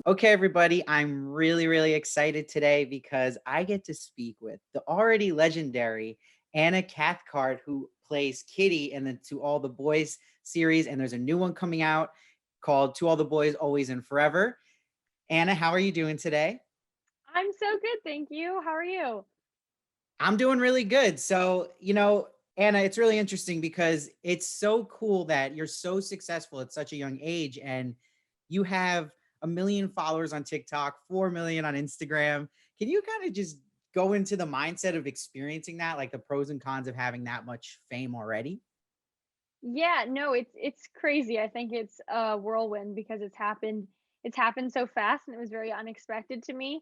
Okay, everybody, I'm really, really excited today because I get to speak with the already legendary Anna Cathcart, who plays Kitty in the To All the Boys series. And there's a new one coming out called To All the Boys, Always and Forever. Anna, how are you doing today? I'm so good, thank you. How are you? I'm doing really good. Anna, it's really interesting because it's so cool that you're so successful at such a young age and you have a million followers on TikTok, 4 million on Instagram. Can you kind of just go into the mindset of experiencing that, like the pros and cons of having that much fame already? Yeah, no, it's crazy. I think it's a whirlwind because it's happened so fast and it was very unexpected to me.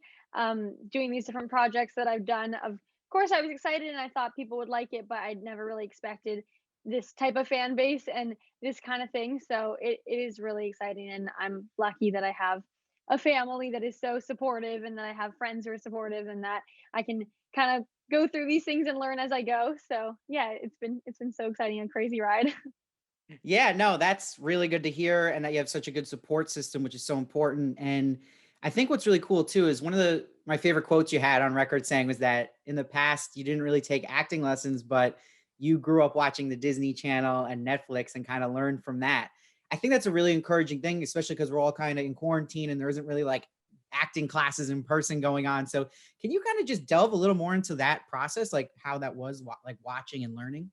Doing these different projects that I've done. Of course, I was excited and I thought people would like it, but I'd never really expected this type of fan base and this kind of thing. So it is really exciting, and I'm lucky that I have a family that is so supportive and that I have friends who are supportive and that I can kind of go through these things and learn as I go. So yeah, it's been so exciting, a crazy ride. Yeah, no, that's really good to hear, and that you have such a good support system, which is so important. And I think what's really cool too is one of the my favorite quotes you had on record saying was that in the past you didn't really take acting lessons, but you grew up watching the Disney Channel and Netflix and kind of learned from that. I think that's a really encouraging thing, especially because we're all kind of in quarantine and there isn't really like acting classes in person going on. So, can you kind of just delve a little more into that process, like how that was, like watching and learning?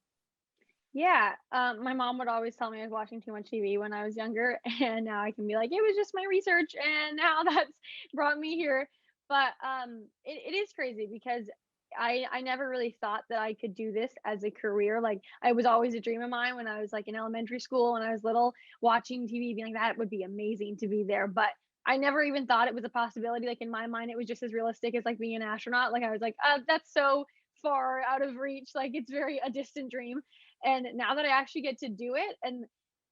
Yeah, my mom would always tell me I was watching too much TV when I was younger, and now I can be like, it was just my research, and now that's brought me here. But it is crazy because I never really thought that I could do this as a career. Like, I was always a dream of mine when I was like in elementary school and I was little, watching TV, being like, that would be amazing to be there. But I never even thought it was a possibility. Like, in my mind, it was just as realistic as like being an astronaut. Like, I was like, that's so far out of reach. Like, it's very a distant dream. And now that I actually get to do it, and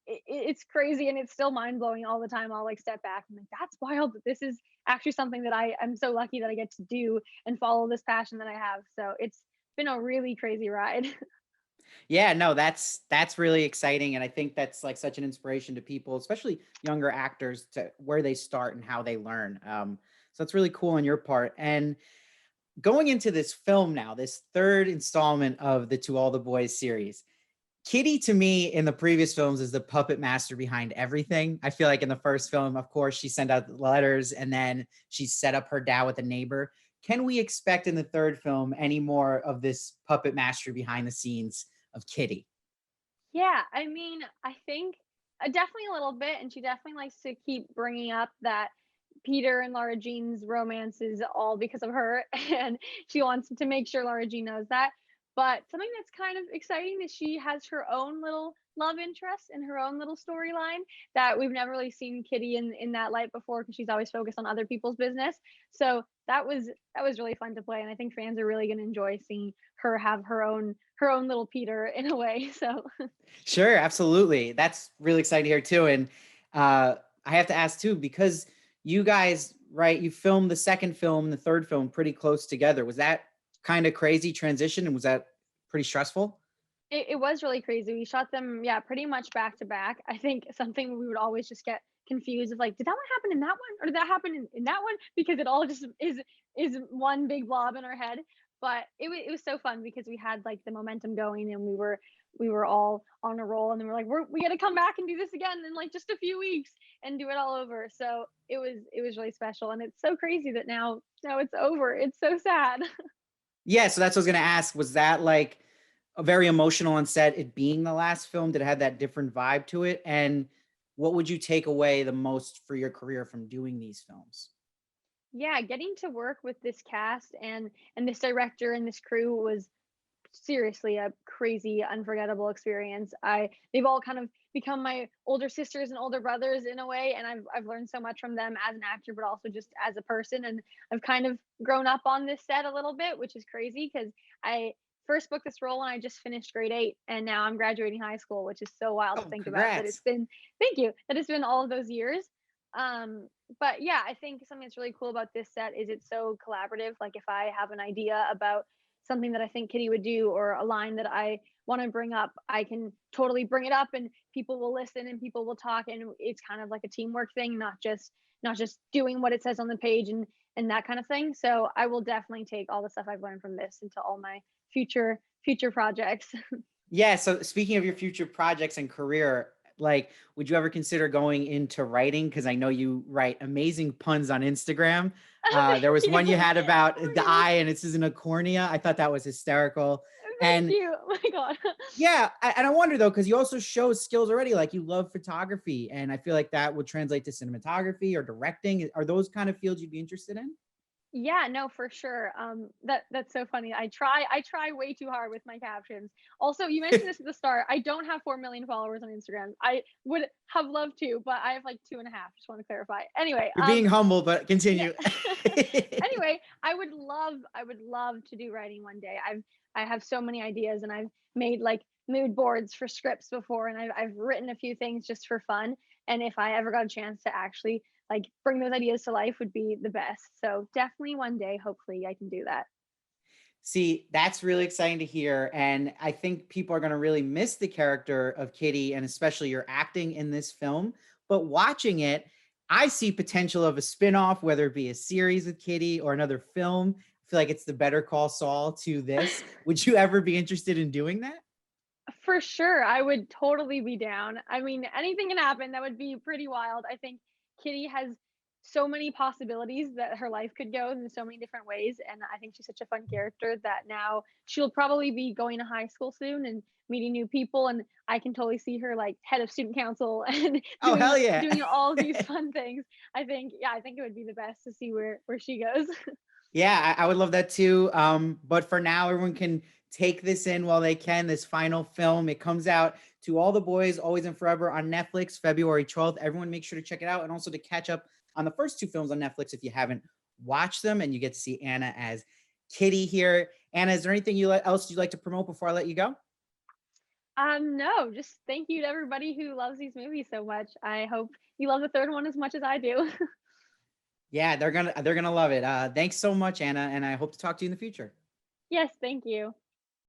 it's crazy and it's still mind blowing all the time. I'll like step back. I'm like, that's wild that this is actually something that I'm so lucky that I get to do and follow this passion that I have. So it's been a really crazy ride. Yeah, no, that's really exciting, and I think that's like such an inspiration to people, especially younger actors, to where they start and how they learn. So it's really cool on your part. And going into this film now, this third installment of the To All the Boys series, Kitty to me in the previous films is the puppet master behind everything. I feel like in the first film, of course, she sent out the letters and then she set up her dad with a neighbor. Can we expect in the third film any more of this puppet master behind the scenes of Kitty? Yeah, I mean, I think definitely a little bit, and she definitely likes to keep bringing up that Peter and Laura Jean's romance is all because of her, and she wants to make sure Laura Jean knows that. But something that's kind of exciting is she has her own little love interest and her own little storyline that we've never really seen Kitty in that light before, because she's always focused on other people's business. So that was really fun to play, and I think fans are really going to enjoy seeing her have her own little Peter in a way. So Sure, absolutely. That's really exciting to hear too. And I have to ask too, because you guys, right, you filmed the second film and the third film pretty close together. Was that kind of crazy transition and was that pretty stressful? it was really crazy. We shot them, yeah, pretty much back to back. I think something we would always just get confused of, like, did that one happen in that one? Or did that happen in that one? Because it all just is one big blob in our head. But it was so fun because we had like the momentum going, and we were all on a roll, and then we're like, we got to come back and do this again in like just a few weeks and do it all over. So it was really special, and it's so crazy that now it's over. It's so sad. Yeah, so that's what I was gonna ask. Was that like a very emotional on set, it being the last film? Did it have that different vibe to it? And what would you take away the most for your career from doing these films? Yeah, getting to work with this cast and this director and this crew was seriously a crazy, unforgettable experience. I They've all kind of become my older sisters and older brothers in a way, and I've learned so much from them as an actor, but also just as a person. And I've kind of grown up on this set a little bit, which is crazy because I first booked this role when I just finished grade 8, and now I'm graduating high school, which is so wild to Oh, think about that it's congrats. been thank you, that it's been all of those years. But yeah, I think something that's really cool about this set is it's so collaborative. Like, if I have an idea about something that I think Kitty would do or a line that I want to bring up, I can totally bring it up and people will listen and people will talk, and it's kind of like a teamwork thing, not just doing what it says on the page and that kind of thing. So I will definitely take all the stuff I've learned from this into all my future projects. Yeah. So speaking of your future projects and career, like, would you ever consider going into writing? Because I know you write amazing puns on Instagram. Oh, There thank was you. one you had about Oh my the goodness. eye, and it's in a cornea. I thought that was hysterical. Thank And you. Oh my god. yeah, and I wonder though, because you also show skills already, like you love photography, and I feel like that would translate to cinematography or directing. Are those kind of fields you'd be interested in? Yeah, no, for sure. That's so funny. I try way too hard with my captions. Also, you mentioned this at the start. I don't have 4 million followers on Instagram. I would have loved to, but I have like 2.5. Just want to clarify. Anyway, You're being humble, but yeah. continue. Anyway, I would love to do writing one day. I have so many ideas, and I've made like mood boards for scripts before, and I've written a few things just for fun. And if I ever got a chance to actually like bring those ideas to life, would be the best. So definitely one day, hopefully I can do that. See, that's really exciting to hear. And I think people are going to really miss the character of Kitty and especially your acting in this film. But watching it, I see potential of a spin-off, whether it be a series with Kitty or another film. I feel like it's the Better Call Saul to this. Would you ever be interested in doing that? For sure, I would totally be down. I mean, anything can happen. That would be pretty wild. I think Kitty has so many possibilities that her life could go in so many different ways, and I think she's such a fun character that now she'll probably be going to high school soon and meeting new people, and I can totally see her like head of student council and Oh, hell yeah. doing all these fun things. I think it would be the best to see where she goes. Yeah, I would love that too. But for now, everyone can take this in while they can. This final film, it comes out to all the boys, always and forever on Netflix, February 12th. Everyone, make sure to check it out, and also to catch up on the first two films on Netflix if you haven't watched them, and you get to see Anna as Kitty here. Anna, is there anything else you'd like to promote before I let you go? No, just thank you to everybody who loves these movies so much. I hope you love the third one as much as I do. Yeah, they're gonna love it. Thanks so much, Anna, and I hope to talk to you in the future. Yes, thank you.